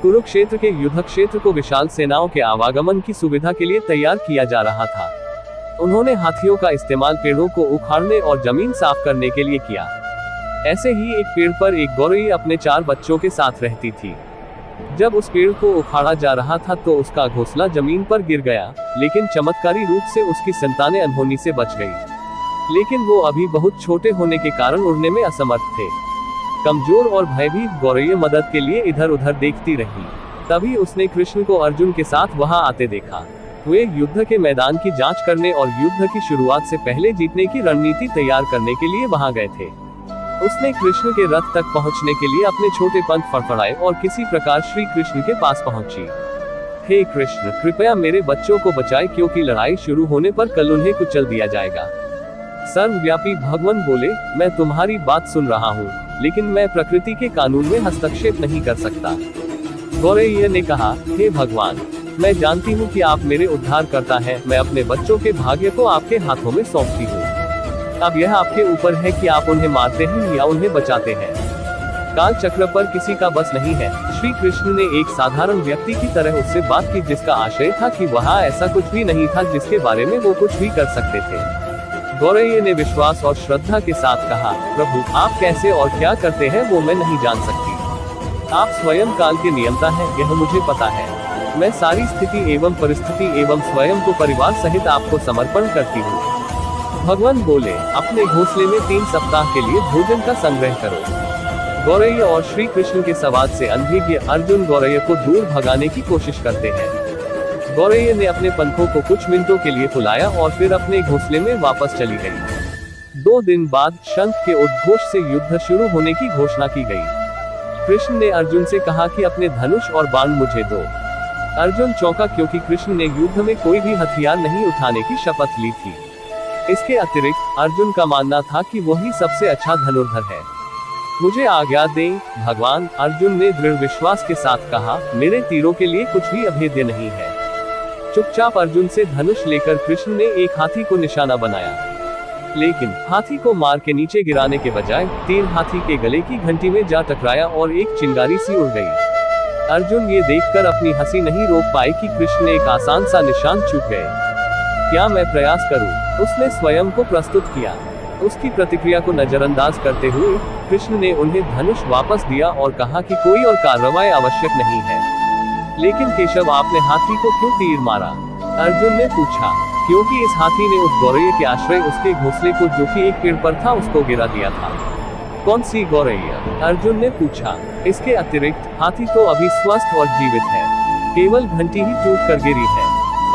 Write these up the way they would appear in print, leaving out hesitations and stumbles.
कुरुक्षेत्र के युद्ध क्षेत्र को विशाल सेनाओं के आवागमन की सुविधा के लिए तैयार किया जा रहा था। उन्होंने हाथियों का इस्तेमाल पेड़ों को उखाड़ने और जमीन साफ करने के लिए किया। ऐसे ही एक पेड़ पर एक गौरैया अपने 4 बच्चों के साथ रहती थी। जब उस पेड़ को उखाड़ा जा रहा था तो उसका घोंसला जमीन पर गिर गया, लेकिन चमत्कारी रूप से उसकी संतानें अनहोनी से बच गई। लेकिन वो अभी बहुत छोटे होने के कारण उड़ने में असमर्थ थे। कमजोर और भयभीत गौरैया मदद के लिए इधर उधर देखती रही। तभी उसने कृष्ण को अर्जुन के साथ वहां आते देखा। वे युद्ध के मैदान की जांच करने और युद्ध की शुरुआत से पहले जीतने की रणनीति तैयार करने के लिए वहां गए थे। उसने कृष्ण के रथ तक पहुंचने के लिए अपने छोटे पंख फड़फड़ाए और किसी प्रकार श्री कृष्ण के पास पहुंची। हे कृष्ण, कृपया मेरे बच्चों को बचाए, क्योंकि लड़ाई शुरू होने पर कल उन्हें कुचल दिया जाएगा। सर्वव्यापी भगवान बोले, मैं तुम्हारी बात सुन रहा हूँ, लेकिन मैं प्रकृति के कानून में हस्तक्षेप नहीं कर सकता। गौरैया ने कहा, हे भगवान, मैं जानती हूँ कि आप मेरे उद्धार करता है। मैं अपने बच्चों के भाग्य को आपके हाथों में सौंपती हूँ। अब यह आपके ऊपर है कि आप उन्हें मारते हैं या उन्हें बचाते हैं। काल चक्र पर किसी का बस नहीं है। श्री कृष्ण ने एक साधारण व्यक्ति की तरह उससे बात की, जिसका आशय था कि वहाँ ऐसा कुछ भी नहीं था जिसके बारे में वो कुछ भी कर सकते थे। गौरैया ने विश्वास और श्रद्धा के साथ कहा, प्रभु, आप कैसे और क्या करते हैं वो मैं नहीं जान सकती। आप स्वयं काल के नियंता हैं, यह मुझे पता है। मैं सारी स्थिति एवं परिस्थिति एवं स्वयं को परिवार सहित आपको समर्पण करती हूँ। भगवान बोले, अपने घोंसले में 3 सप्ताह के लिए भोजन का संग्रह करो। गौरैया और श्री कृष्ण के संवाद से अनभिज्ञ अर्जुन गौरैया को दूर भगाने की कोशिश करते हैं। गौरैया ने अपने पंखों को कुछ मिनटों के लिए फुलाया और फिर अपने घोंसले में वापस चली गई। 2 दिन बाद शंख के उद्घोष से युद्ध शुरू होने की घोषणा की गई। कृष्ण ने अर्जुन से कहा कि अपने धनुष और बाण मुझे दो। अर्जुन चौंका, क्योंकि कृष्ण ने युद्ध में कोई भी हथियार नहीं उठाने की शपथ ली थी। इसके अतिरिक्त अर्जुन का मानना था कि वही सबसे अच्छा धनुर्धर है। मुझे आज्ञा दें भगवान, अर्जुन ने दृढ़ विश्वास के साथ कहा, मेरे तीरों के लिए कुछ भी अभेद्य नहीं है। चुपचाप अर्जुन से धनुष लेकर कृष्ण ने एक हाथी को निशाना बनाया, लेकिन हाथी को मार के नीचे गिराने के बजाय तीर हाथी के गले की घंटी में जा टकराया और एक चिंगारी सी उड़ गई। अर्जुन ये देखकर अपनी हंसी नहीं रोक पाए कि कृष्ण ने एक आसान सा निशान चूक गए। क्या मैं प्रयास करूं? उसने स्वयं को प्रस्तुत किया। उसकी प्रतिक्रिया को नजरअंदाज करते हुए कृष्ण ने उन्हें धनुष वापस दिया और कहा कि कोई और कार्रवाई आवश्यक नहीं है। लेकिन केशव, आपने हाथी को क्यों तीर मारा? अर्जुन ने पूछा। क्योंकि इस हाथी ने उस गौरैया के आश्रय उसके घोंसले को, जो कि एक पेड़ पर था, उसको गिरा दिया था। कौन सी गौरैया? अर्जुन ने पूछा। इसके अतिरिक्त हाथी तो अभी स्वस्थ और जीवित है, केवल घंटी ही टूट कर गिरी है।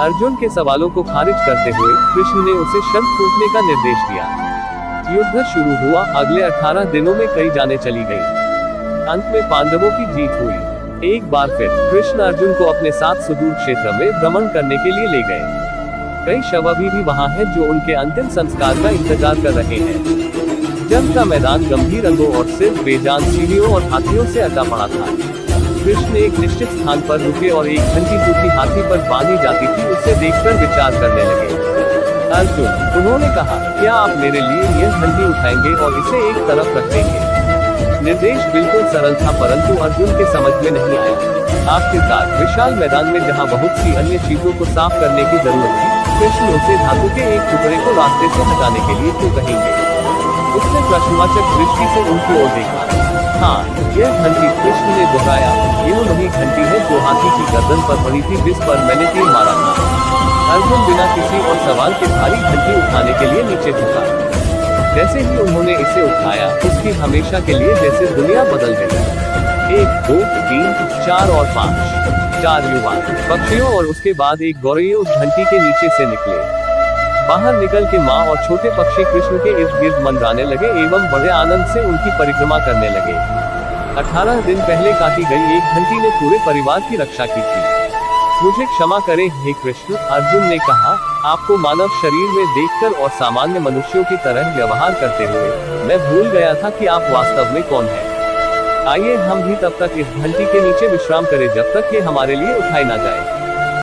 अर्जुन के सवालों को खारिज करते हुए कृष्ण ने उसे शंख फूंकने का निर्देश दिया। युद्ध शुरू हुआ। अगले 18 दिनों में कई जानें चली गई। अंत में पांडवों की जीत हुई। एक बार फिर कृष्ण अर्जुन को अपने साथ सुदूर क्षेत्र में भ्रमण करने के लिए ले गए। कई शव अभी भी वहां हैं जो उनके अंतिम संस्कार का इंतजार कर रहे हैं। जंग का मैदान गंभीर रंगों और सिर्फ बेजान सीढ़ियों और हाथियों से अटा पड़ा था। कृष्ण एक निश्चित स्थान पर रुके और एक घंटी जो कि हाथी पर बांधी जाती थी उसे देखकर विचार करने लगे। अर्जुन, उन्होंने कहा, क्या आप मेरे लिए यह घंटी उठाएंगे और इसे एक तरफ रख देंगे? निर्देश बिल्कुल सरल था, परंतु अर्जुन के समझ में नहीं आया। आखिरकार विशाल मैदान में जहां बहुत सी अन्य चीजों को साफ करने की जरूरत थी, कृष्ण उसे धातु के एक टुकड़े को रास्ते से हटाने के लिए क्यों कहेंगे? उसने प्रश्नवाचक दृष्टि से उनकी ओर देखा। हाँ, यह घंटी, कृष्ण ने दोहराया, यह वही घंटी है जो हाथी की गर्दन पर पड़ी थी, जिस पर मैंने तीर मारा था। अर्जुन बिना किसी और सवाल के भारी घंटी उठाने के लिए नीचे झुका। जैसे ही उन्होंने इसे उठाया, उसकी हमेशा के लिए जैसे दुनिया बदल गई। 1, 2, 3, 4 और 5 4 युवा पक्षियों और उसके बाद एक गौरैया उस घंटी के नीचे से निकले। बाहर निकल के माँ और छोटे पक्षी कृष्ण के इर्द गिर्द मंडराने लगे एवं बड़े आनंद से उनकी परिक्रमा करने लगे। 18 दिन पहले काटी गई एक घंटी ने पूरे परिवार की रक्षा की थी। मुझे क्षमा करें हे कृष्ण, अर्जुन ने कहा, आपको मानव शरीर में देखकर और सामान्य मनुष्यों की तरह व्यवहार करते हुए मैं भूल गया था कि आप वास्तव में कौन हैं। आइए हम भी तब तक इस घंटी के नीचे विश्राम करें जब तक ये हमारे लिए उठाई ना जाए।